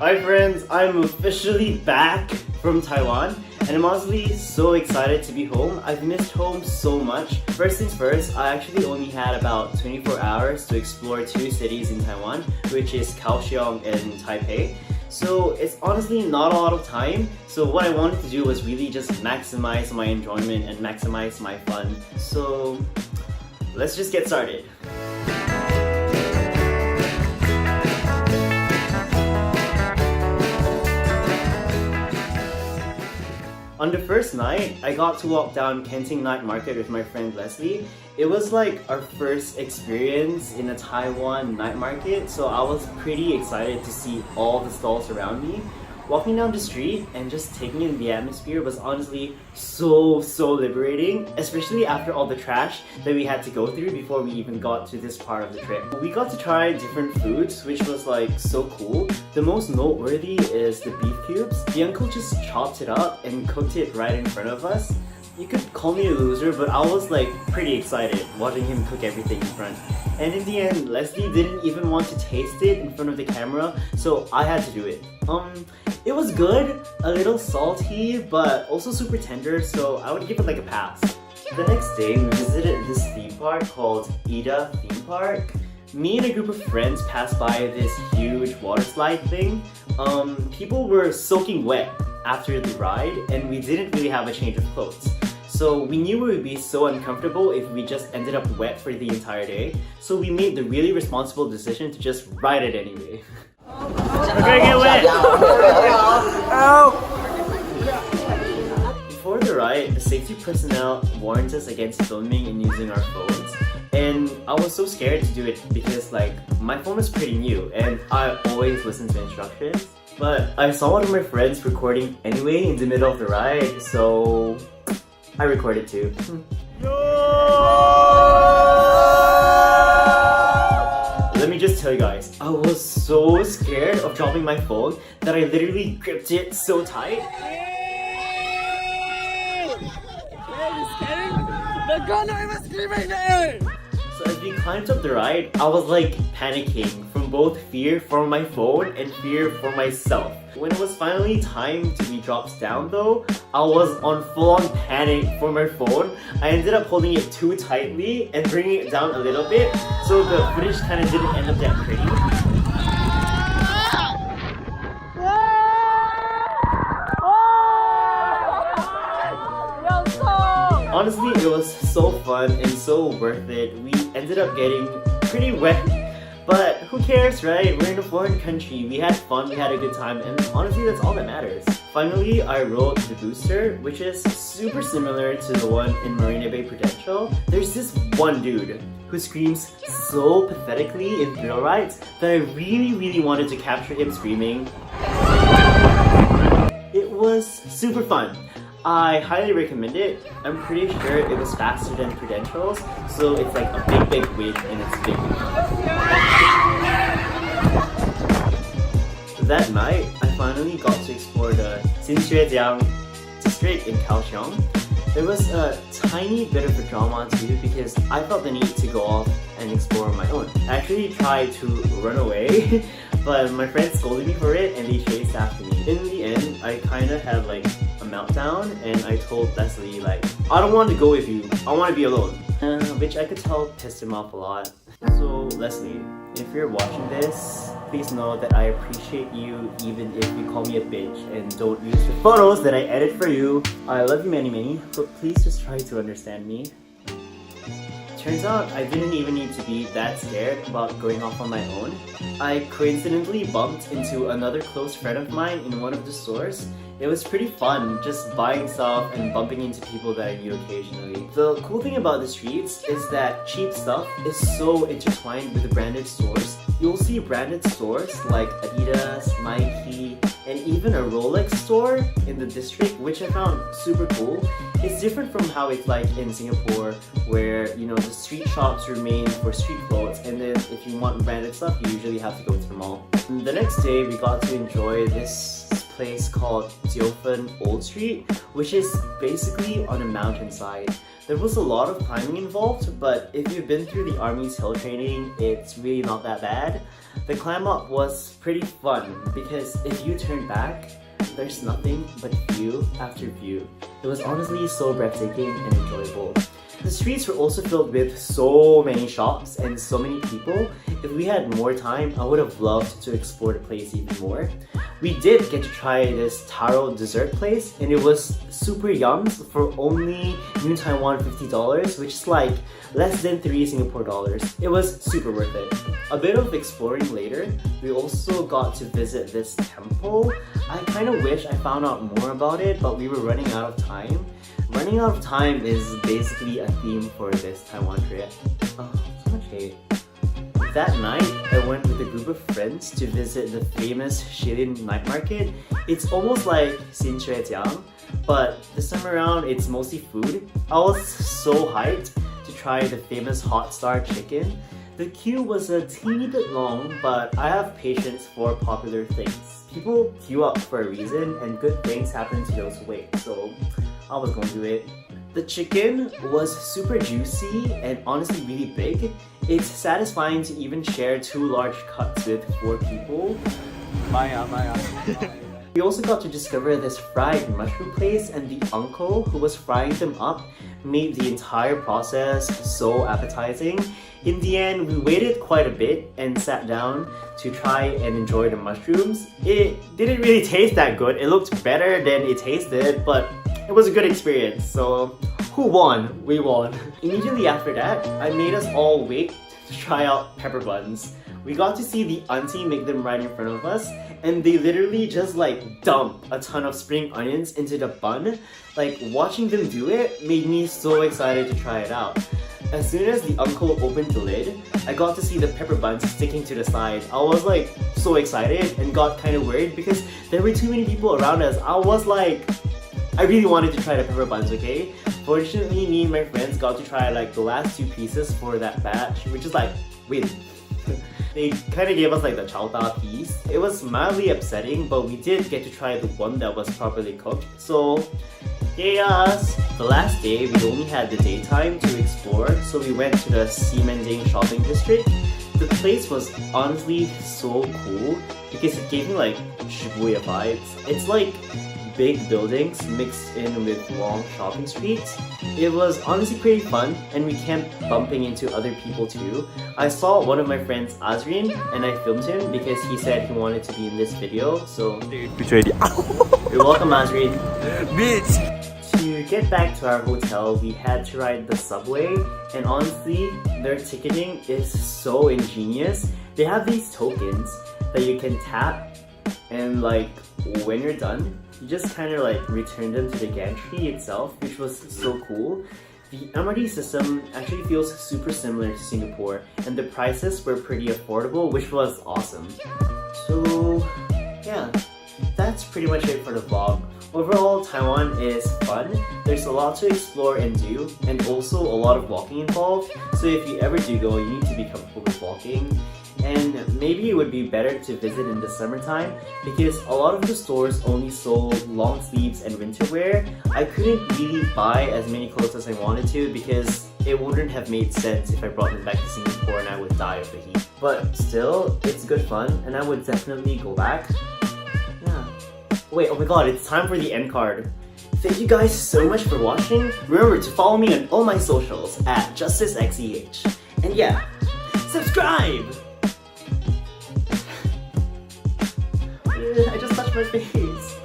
Hi friends, I'm officially back from Taiwan and I'm honestly so excited to be home. I've missed home so much. First things first, I actually only had about 24 hours to explore two cities in Taiwan, which is Kaohsiung and Taipei. So it's honestly not a lot of time, so what I wanted to do was really just maximize my enjoyment and maximize my fun. So let's just get started. On the first night, I got to walk down Kenting Night Market with my friend Leslie. It was like our first experience in a Taiwan night market, so I was pretty excited to see all the stalls around me. Walking down the street and just taking in the atmosphere was honestly so liberating, especially after all the trash that we had to go through before we even got to this part of the trip. We got to try different foods, which was like so cool. The most noteworthy is the beef cubes. The uncle just chopped it up and cooked it right in front of us. You could call me a loser, but I was like pretty excited watching him cook everything in front. And in the end, Leslie didn't even want to taste it in front of the camera, so I had to do it. It was good, a little salty, but also super tender, so I would give it like a pass. The next day, we visited this theme park called Ida Theme Park. Me and a group of friends passed by this huge water slide thing. People were soaking wet after the ride, and we didn't really have a change of clothes. So we knew we would be so uncomfortable if we just ended up wet for the entire day. So we made the really responsible decision to just ride it anyway. We're gonna get wet! Before the ride, the safety personnel warned us against filming and using our phones. And I was so scared to do it because like my phone was pretty new and I always listen to instructions. But I saw one of my friends recording anyway in the middle of the ride, so I recorded too. Let me just tell you guys, I was so scared of dropping my phone that I literally gripped it so tight. So as we climbed up the ride, I was like panicking from both fear for my phone and fear for myself. When it was finally time to be dropped down though, I was on full-on panic for my phone. I ended up holding it too tightly and bringing it down a little bit, so the footage kind of didn't end up that pretty. Honestly, it was so fun and so worth it. We ended up getting pretty wet, but who cares, right? We're in a foreign country. We had fun, we had a good time, and honestly, that's all that matters. Finally, I rode the booster, which is super similar to the one in Marina Bay Prudential. There's this one dude who screams so pathetically in thrill rides that I really wanted to capture him screaming. It was super fun. I highly recommend it. I'm pretty sure it was faster than Prudential's, so it's like a big win and it's big. That night, I finally got to explore the Xinxuejiang district in Kaohsiung. There was a tiny bit of a drama too because I felt the need to go off and explore on my own. I actually tried to run away, but my friends scolded me for it and they chased after me. In the end, I kind of had like a meltdown and I told Leslie like, I don't want to go with you, I want to be alone. Which I could tell pissed him off a lot. So Leslie, if you're watching this, please know that I appreciate you even if you call me a bitch and don't use the photos that I edit for you. I love you many, but please just try to understand me. Turns out I didn't even need to be that scared about going off on my own. I coincidentally bumped into another close friend of mine in one of the stores. It was pretty fun just buying stuff and bumping into people that I knew occasionally. The cool thing about the streets is that cheap stuff is so intertwined with the branded stores. You'll see branded stores like Adidas, Nike, and even a Rolex store in the district, which I found super cool. It's different from how it's like in Singapore, where you know the street shops remain for street clothes, and then if you want branded stuff, you usually have to go to the mall. And the next day, we got to enjoy this place called Jiufen Old Street, which is basically on a mountainside. There was a lot of climbing involved, but if you've been through the Army's hill training, it's really not that bad. The climb up was pretty fun because if you turn back, there's nothing but view after view. It was honestly so breathtaking and enjoyable. The streets were also filled with so many shops and so many people. If we had more time, I would have loved to explore the place even more. We did get to try this taro dessert place, and it was super yums for only New Taiwan $50, which is like less than 3 Singapore dollars. It was super worth it. A bit of exploring later, we also got to visit this temple. I kind of wish I found out more about it, but we were running out of time. Running out of time is basically a theme for this Taiwan trip. Oh, so much hate. That night, I went with a group of friends to visit the famous Shilin night market. It's almost like Xinxuejiang, but this time around it's mostly food. I was so hyped to try the famous hot star chicken. The queue was a teeny bit long, but I have patience for popular things. People queue up for a reason, and good things happen to those who wait, so I was going to do it. The chicken was super juicy and honestly really big. It's satisfying to even share 2 large cuts with 4 people. Maya. We also got to discover this fried mushroom place, and the uncle who was frying them up made the entire process so appetizing. In the end, we waited quite a bit and sat down to try and enjoy the mushrooms. It didn't really taste that good. It looked better than it tasted, but it was a good experience, so who won? We won. Immediately after that, I made us all wait to try out pepper buns. We got to see the auntie make them right in front of us, and they literally just like dump a ton of spring onions into the bun. Like, watching them do it made me so excited to try it out. As soon as the uncle opened the lid, I got to see the pepper buns sticking to the side. I was like so excited and got kind of worried because there were too many people around us. I really wanted to try the pepper buns, okay? Fortunately, me and my friends got to try like the last 2 pieces for that batch, which is like, win. They kind of gave us like the chao ta piece. It was mildly upsetting, but we did get to try the one that was properly cooked. So, yes! The last day, we only had the daytime to explore, so we went to the Ximending shopping district. The place was honestly so cool because it gave me like Shibuya vibes. It's like big buildings mixed in with long shopping streets. It was honestly pretty fun, and we kept bumping into other people too. I saw one of my friends, Azrin, and I filmed him because he said he wanted to be in this video, so you're welcome, Azrin. Bitch! To get back to our hotel, we had to ride the subway, and honestly, their ticketing is so ingenious. They have these tokens that you can tap, and like when you're done, you just kind of like return them to the gantry itself, which was so cool. The MRT system actually feels super similar to Singapore, and the prices were pretty affordable, which was awesome. So yeah, that's pretty much it for the vlog. Overall, Taiwan is fun. There's a lot to explore and do, and also a lot of walking involved. So if you ever do go, you need to be comfortable with walking. And maybe it would be better to visit in the summertime because a lot of the stores only sold long sleeves and winter wear. I couldn't really buy as many clothes as I wanted to because it wouldn't have made sense if I brought them back to Singapore and I would die of the heat. But still, it's good fun and I would definitely go back. Yeah. Wait, oh my god, it's time for the end card. Thank you guys so much for watching. Remember to follow me on all my socials at JusticeXEH. And yeah, subscribe! I just touched my face.